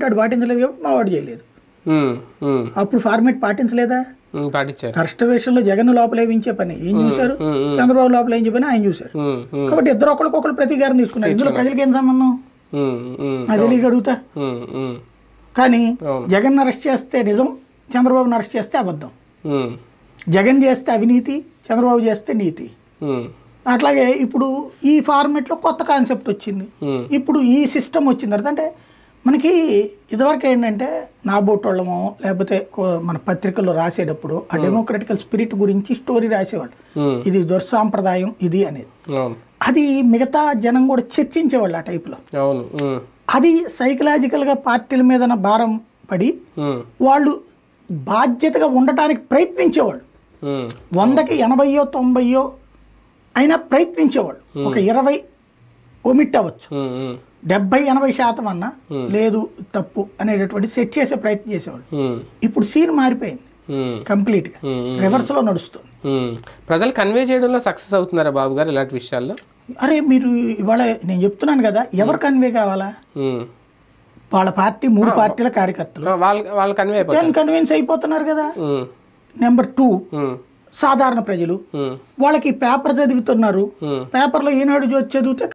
Format వాడు పాటించలేదు కాబట్టి మా వాడు చేయలేదు. అప్పుడు ఫార్మేట్ పాటించలేదా? పాటించారు. రిజర్వేషన్లో జగన్ లోపల వేయించే పని ఏం చూశారు, చంద్రబాబు లోపల వేయించే పని ఆయన చూశారు. కాబట్టి ఇద్దరు ఒకరికొకరు ప్రతీకారం తీసుకున్నారు. ఇందులో ప్రజలకి ఏం సంబంధం అది తెలియక అడుగుతా. కానీ జగన్ అరెస్ట్ చేస్తే నిజం, చంద్రబాబుని అరెస్ట్ చేస్తే అబద్ధం. జగన్ చేస్తే అవినీతి, చంద్రబాబు చేస్తే నీతి. అట్లాగే ఇప్పుడు ఈ ఫార్మేట్లో కొత్త కాన్సెప్ట్ వచ్చింది. ఇప్పుడు ఈ సిస్టమ్ వచ్చిన తర్వాత అంటే మనకి ఇదివరకు ఏంటంటే నాబోటోళ్ళమో లేకపోతే మన పత్రికల్లో రాసేటప్పుడు ఆ డెమోక్రటికల్ స్పిరిట్ గురించి స్టోరీ రాసేవాళ్ళు, ఇది దుర్సాంప్రదాయం ఇది అనేది. అది మిగతా జనం కూడా చర్చించేవాళ్ళు ఆ టైప్లో. అది సైకలాజికల్గా పార్టీల మీద భారం పడి వాళ్ళు బాధ్యతగా ఉండటానికి ప్రయత్నించేవాళ్ళు. 100కి 80 90 అయినా ప్రయత్నించేవాళ్ళు. ఒక 20 ఒమిట్ అవ్వచ్చు, 70-80% అన్నా లేదు తప్పు అనేటటువంటి సెట్ చేసే ప్రయత్నం చేసేవాళ్ళు. ఇప్పుడు సీన్ మారిపోయింది, కంప్లీట్ గా రివర్స్ లో నడుస్తుంది. ప్రజలు కన్వే చేయడంలో సక్సెస్ అవుతున్నారా బాబు గారు ఇలాంటి విషయాల్లో? అరే మీరు ఇవాళ నేను చెప్తున్నాను కదా, ఎవరు కన్వే కావాలా? వాళ్ళ పార్టీ 3 పార్టీల కార్యకర్తలు వాళ్ళు కన్విన్స్ అయిపోతున్నారు కదా. నెంబర్ 2 సాధారణ ప్రజలు, వాళ్ళకి పేపర్ చదువుతున్నారు. పేపర్లో ఈనాడు చదివితే